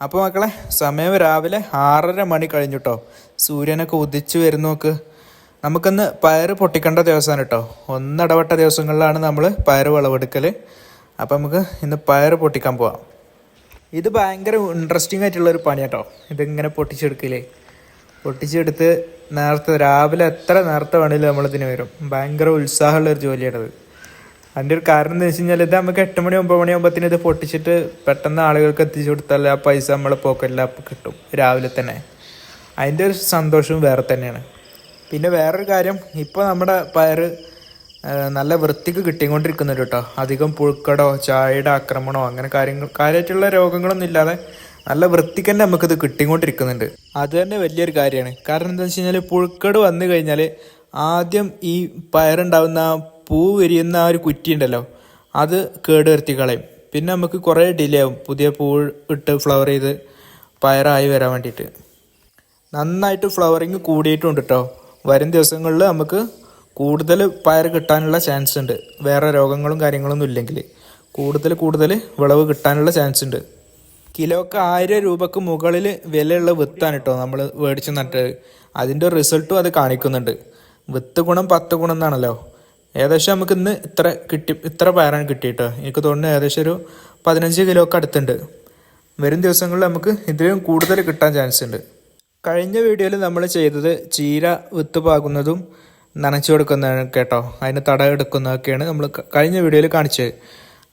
അപ്പോൾ മക്കളെ സമയം രാവിലെ 6:30 മണി കഴിഞ്ഞിട്ടോ. സൂര്യനൊക്കെ ഉദിച്ചു വരുന്നു നോക്ക്. നമുക്കിന്ന് പയർ പൊട്ടിക്കേണ്ട ദിവസമാണ് കേട്ടോ. ഒന്നിടവട്ട ദിവസങ്ങളിലാണ് നമ്മൾ പയർ വിളവെടുക്കൽ. അപ്പം നമുക്ക് ഇന്ന് പയർ പൊട്ടിക്കാൻ പോവാം. ഇത് ഭയങ്കര ഇൻട്രസ്റ്റിംഗ് ആയിട്ടുള്ളൊരു പണിയാണ് കേട്ടോ. ഇതിങ്ങനെ പൊട്ടിച്ചെടുത്ത് രാവിലെ എത്ര നേരത്തെ വേണമെങ്കിലും നമ്മളിതിന് വരും. ഭയങ്കര ഉത്സാഹമുള്ളൊരു ജോലിയാണത്. അതിൻ്റെ ഒരു കാരണം എന്ന് വെച്ച് കഴിഞ്ഞാൽ ഇത് നമുക്ക് 8 മണി 9 മണിയാകുമ്പോഴത്തേന് ഇത് പൊട്ടിച്ചിട്ട് പെട്ടെന്ന് ആളുകൾക്ക് എത്തിച്ചു കൊടുത്താൽ ആ പൈസ നമ്മളെ പോക്കറ്റിൽ അപ്പം കിട്ടും രാവിലെ തന്നെ. അതിൻ്റെ ഒരു സന്തോഷവും വേറെ തന്നെയാണ്. പിന്നെ വേറൊരു കാര്യം, ഇപ്പോൾ നമ്മുടെ പയർ നല്ല വൃത്തിക്ക് കിട്ടിക്കൊണ്ടിരിക്കുന്നുണ്ട് കേട്ടോ. അധികം പുഴുക്കടോ ചായയുടെ ആക്രമണമോ അങ്ങനെ കാര്യമായിട്ടുള്ള രോഗങ്ങളൊന്നും ഇല്ലാതെ നല്ല വൃത്തിക്ക് തന്നെ നമുക്കിത് കിട്ടിക്കൊണ്ടിരിക്കുന്നുണ്ട്. അത് തന്നെ വലിയൊരു കാര്യമാണ്. കാരണം എന്താ വെച്ച് കഴിഞ്ഞാൽ പുഴുക്കട് വന്നു കഴിഞ്ഞാൽ ആദ്യം ഈ പയറുണ്ടാവുന്ന പൂ വിരിയുന്ന ആ ഒരു കുറ്റി ഉണ്ടല്ലോ, അത് കേടുവരുത്തി കളയും. പിന്നെ നമുക്ക് കുറേ ഡിലേ ആവും പുതിയ പൂ ഇട്ട് ഫ്ലവർ ചെയ്ത് പയറായി വരാൻ വേണ്ടിയിട്ട്. നന്നായിട്ട് ഫ്ലവറിങ് കൂടിയിട്ടുണ്ട് കേട്ടോ. വരും ദിവസങ്ങളിൽ നമുക്ക് കൂടുതൽ പയർ കിട്ടാനുള്ള ചാൻസ് ഉണ്ട്. വേറെ രോഗങ്ങളും കാര്യങ്ങളൊന്നും ഇല്ലെങ്കിൽ കൂടുതൽ വിളവ് കിട്ടാനുള്ള ചാൻസ് ഉണ്ട്. കിലോക്ക് 1000 രൂപക്ക് മുകളിൽ വിലയുള്ള വിത്താണ് കേട്ടോ നമ്മൾ മേടിച്ച് നട്ടത്. അതിൻ്റെ റിസൾട്ടും അത് കാണിക്കുന്നുണ്ട്. വിത്ത് ഗുണം 10 ഗുണം എന്നാണല്ലോ. ഏകദേശം നമുക്ക് ഇന്ന് ഇത്ര പയറാണ് കിട്ടിയിട്ടോ. എനിക്ക് തോന്നുന്നു ഏകദേശം ഒരു 15 കിലോക്ക് അടുത്തുണ്ട്. വരും ദിവസങ്ങളിൽ നമുക്ക് ഇതിലും കൂടുതൽ കിട്ടാൻ ചാൻസ് ഉണ്ട്. കഴിഞ്ഞ വീഡിയോയിൽ നമ്മൾ ചെയ്തത് ചീര വിത്ത് പാകുന്നതും നനച്ചു കൊടുക്കുന്നതാണ് കേട്ടോ. അതിന് തടമെടുക്കുന്നതൊക്കെയാണ് നമ്മൾ കഴിഞ്ഞ വീഡിയോയിൽ കാണിച്ചത്.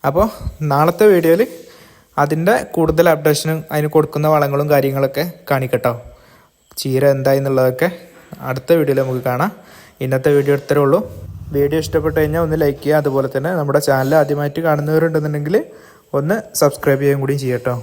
അപ്പോൾ നാളത്തെ വീഡിയോയിൽ അതിൻ്റെ കൂടുതൽ അപ്ഡേഷനും അതിന് കൊടുക്കുന്ന വളങ്ങളും കാര്യങ്ങളൊക്കെ കാണിക്കട്ടോ. ചീര എന്തായെന്നുള്ളതൊക്കെ അടുത്ത വീഡിയോയിൽ നമുക്ക് കാണാം. ഇന്നത്തെ വീഡിയോ ഇത്രയേ ഉള്ളൂ. വീഡിയോ ഇഷ്ടപ്പെട്ട് കഴിഞ്ഞാൽ ഒന്ന് ലൈക്ക് ചെയ്യുക. അതുപോലെ തന്നെ നമ്മുടെ ചാനൽ ആദ്യമായിട്ട് കാണുന്നവരുണ്ടെന്നുണ്ടെങ്കിൽ ഒന്ന് സബ്സ്ക്രൈബ് ചെയ്യുകയും കൂടി ചെയ്യട്ടോ.